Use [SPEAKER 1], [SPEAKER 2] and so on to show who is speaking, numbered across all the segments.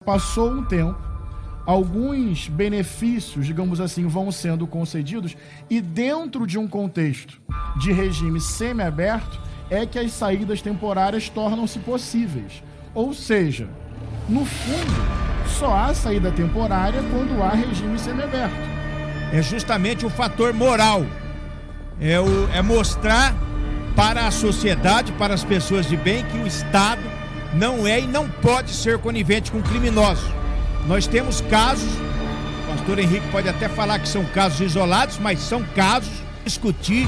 [SPEAKER 1] Passou um tempo, alguns benefícios, digamos assim, vão sendo concedidos e dentro de um contexto de regime semiaberto é que as saídas temporárias tornam-se possíveis. Ou seja, no fundo, só há saída temporária quando há regime semiaberto.
[SPEAKER 2] É justamente o fator moral. É mostrar para a sociedade, para as pessoas de bem, que o Estado não é e não pode ser conivente com criminosos. Nós temos casos, o pastor Henrique pode até falar que são casos isolados, mas são casos. Discutir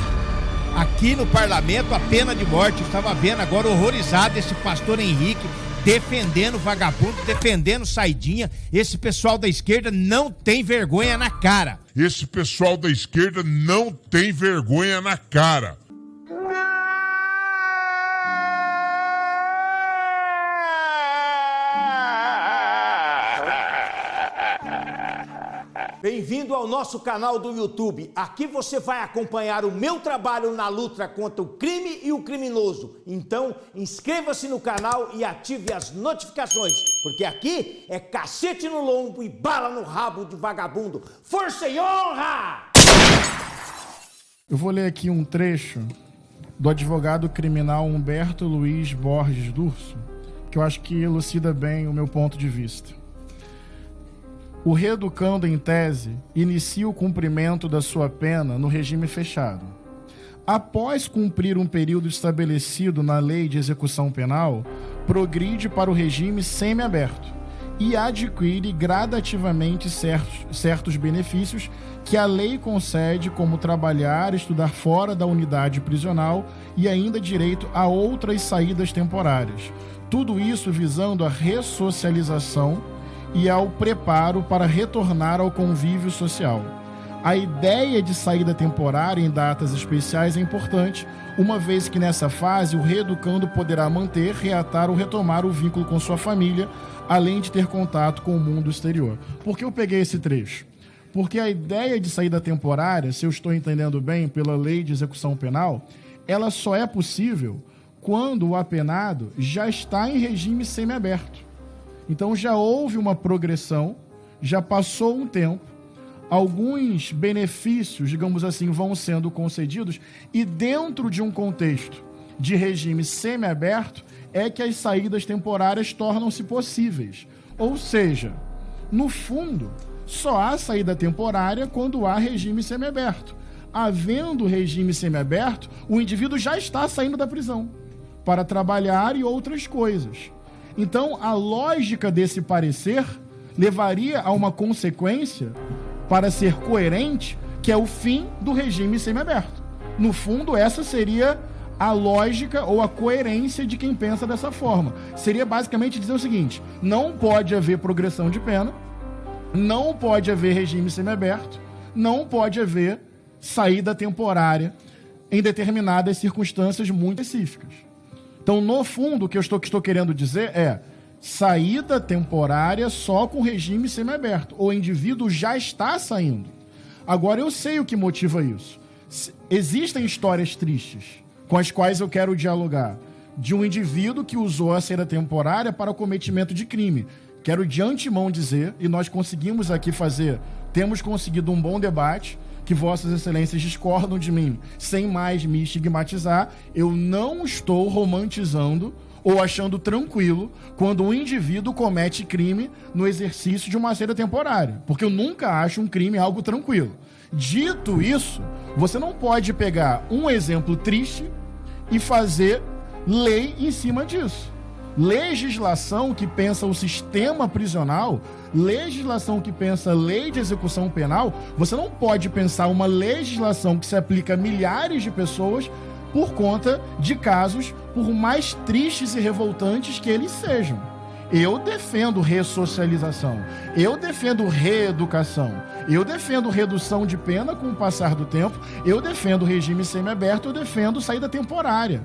[SPEAKER 2] aqui no parlamento a pena de morte. Eu estava vendo agora horrorizado esse pastor Henrique defendendo vagabundo, defendendo saidinha. Esse pessoal da esquerda não tem vergonha na cara.
[SPEAKER 3] Esse pessoal da esquerda não tem vergonha na cara.
[SPEAKER 4] Bem-vindo ao nosso canal do YouTube. Aqui você vai acompanhar o meu trabalho na luta contra o crime e o criminoso. Então, inscreva-se no canal e ative as notificações, porque aqui é cacete no lombo e bala no rabo de vagabundo. Força e honra!
[SPEAKER 1] Eu vou ler aqui um trecho do advogado criminal Humberto Luiz Borges Durso, que eu acho que elucida bem o meu ponto de vista. O reeducando, em tese, inicia o cumprimento da sua pena no regime fechado. Após cumprir um período estabelecido na lei de execução penal, progride para o regime semiaberto e adquire gradativamente certos benefícios que a lei concede, como trabalhar, estudar fora da unidade prisional e ainda direito a outras saídas temporárias. Tudo isso visando a ressocialização e ao preparo para retornar ao convívio social. A ideia de saída temporária em datas especiais é importante, uma vez que nessa fase o reeducando poderá manter, reatar ou retomar o vínculo com sua família, além de ter contato com o mundo exterior. Por que eu peguei esse trecho? Porque a ideia de saída temporária, se eu estou entendendo bem pela lei de execução penal, ela só é possível quando o apenado já está em regime semiaberto. Então já houve uma progressão, já passou um tempo, alguns benefícios, digamos assim, vão sendo concedidos e dentro de um contexto de regime semiaberto é que as saídas temporárias tornam-se possíveis. Ou seja, no fundo, só há saída temporária quando há regime semiaberto. Havendo regime semiaberto, o indivíduo já está saindo da prisão para trabalhar e outras coisas. Então, a lógica desse parecer levaria a uma consequência, para ser coerente, que é o fim do regime semiaberto. No fundo, essa seria a lógica ou a coerência de quem pensa dessa forma. Seria basicamente dizer o seguinte: não pode haver progressão de pena, não pode haver regime semiaberto, não pode haver saída temporária em determinadas circunstâncias muito específicas. Então, no fundo, o que eu estou querendo dizer é saída temporária só com regime semiaberto. O indivíduo já está saindo. Agora, eu sei o que motiva isso. Existem histórias tristes com as quais eu quero dialogar, de um indivíduo que usou a saída temporária para o cometimento de crime. Quero de antemão dizer, e nós conseguimos aqui temos conseguido um bom debate, que vossas excelências discordam de mim, sem mais me estigmatizar. Eu não estou romantizando ou achando tranquilo quando um indivíduo comete crime no exercício de uma saída temporária, porque eu nunca acho um crime algo tranquilo. Dito isso, você não pode pegar um exemplo triste e fazer lei em cima disso. Legislação que pensa o sistema prisional, legislação que pensa lei de execução penal, você não pode pensar uma legislação que se aplica a milhares de pessoas por conta de casos, por mais tristes e revoltantes que eles sejam. Eu defendo ressocialização, eu defendo reeducação, eu defendo redução de pena com o passar do tempo, eu defendo regime semiaberto, eu defendo saída temporária.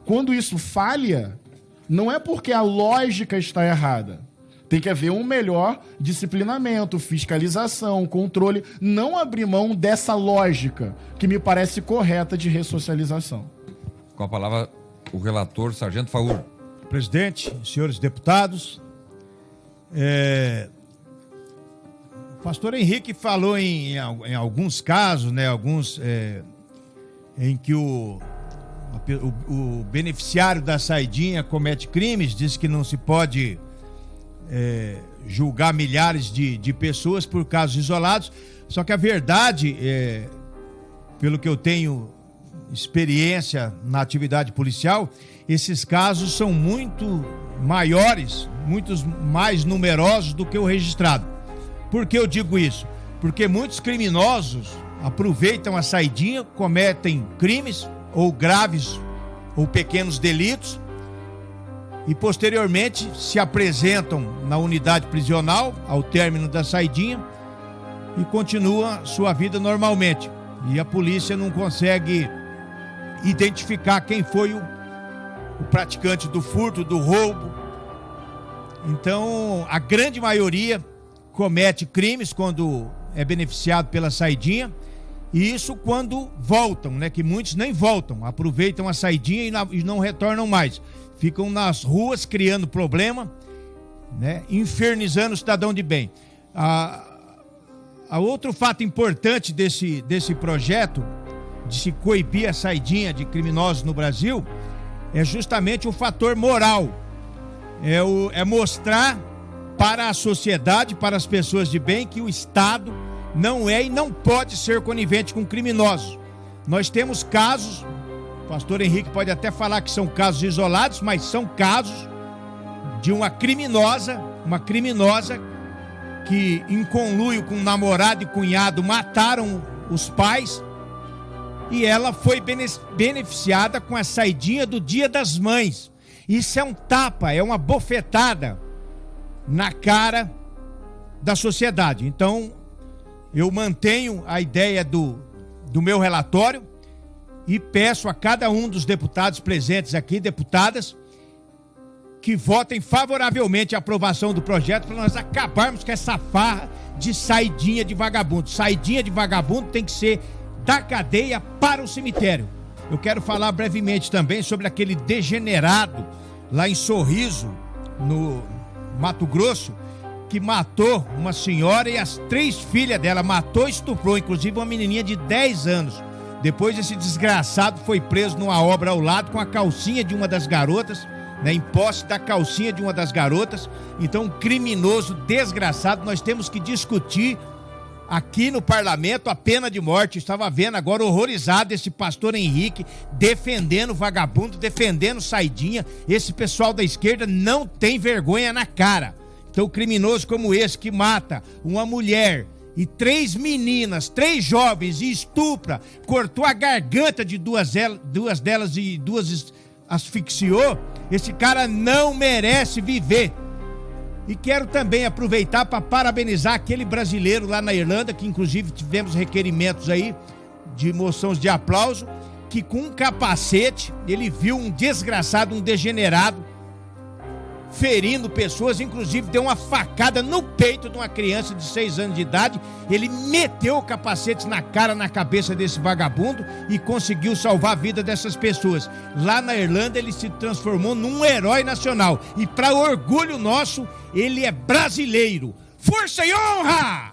[SPEAKER 1] Quando isso falha, não é porque a lógica está errada. Tem que haver um melhor disciplinamento, fiscalização, controle. Não abrir mão dessa lógica que me parece correta de ressocialização.
[SPEAKER 5] Com a palavra, o relator, Sargento Faur.
[SPEAKER 2] Presidente, senhores deputados, O pastor Henrique falou em alguns casos, né, em que o beneficiário da saidinha comete crimes, diz que não se pode julgar milhares de pessoas por casos isolados. Só que a verdade, pelo que eu tenho experiência na atividade policial, esses casos são muito maiores, muito mais numerosos do que o registrado. Por que eu digo isso? Porque muitos criminosos aproveitam a saidinha, cometem crimes ou graves ou pequenos delitos e posteriormente se apresentam na unidade prisional ao término da saidinha e continua sua vida normalmente. E a polícia não consegue identificar quem foi o praticante do furto, do roubo. Então, a grande maioria comete crimes quando é beneficiado pela saidinha, e isso quando voltam, né? Que muitos nem voltam, aproveitam a saidinha e não retornam mais. Ficam nas ruas criando problema, né? Infernizando o cidadão de bem. A outro fato importante desse projeto de se coibir a saidinha de criminosos no Brasil é justamente o fator moral. É mostrar para a sociedade, para as pessoas de bem, que o Estado não é e não pode ser conivente com criminosos. Nós temos casos, o pastor Henrique pode até falar que são casos isolados, mas são casos de uma criminosa que, em conluio com namorado e cunhado, mataram os pais, e ela foi beneficiada com a saidinha do Dia das Mães. Isso é um tapa, é uma bofetada na cara da sociedade. Então, eu mantenho a ideia do meu relatório e peço a cada um dos deputados presentes aqui, deputadas, que votem favoravelmente a aprovação do projeto para nós acabarmos com essa farra de saidinha de vagabundo. Saidinha de vagabundo tem que ser da cadeia para o cemitério. Eu quero falar brevemente também sobre aquele degenerado lá em Sorriso, no Mato Grosso, que matou uma senhora e as 3 filhas dela, matou e estuprou, inclusive uma menininha de 10 anos. Depois esse desgraçado foi preso numa obra ao lado com a calcinha de uma das garotas, né, em posse da calcinha de uma das garotas. Então, um criminoso desgraçado. Nós temos que discutir aqui no parlamento a pena de morte. Eu estava vendo agora horrorizado esse pastor Henrique defendendo vagabundo, defendendo saidinha. Esse pessoal da esquerda não tem vergonha na cara. Então, criminoso como esse que mata uma mulher e 3 meninas, 3 jovens, e estupra, cortou a garganta de duas delas e 2 asfixiou, esse cara não merece viver. E quero também aproveitar para parabenizar aquele brasileiro lá na Irlanda, que inclusive tivemos requerimentos aí de moções de aplauso, que com um capacete, ele viu um desgraçado, um degenerado, ferindo pessoas, inclusive deu uma facada no peito de uma criança de 6 anos de idade. Ele meteu o capacete na cara, na cabeça desse vagabundo e conseguiu salvar a vida dessas pessoas. Lá na Irlanda ele se transformou num herói nacional e, para orgulho nosso, ele é brasileiro. Força e honra!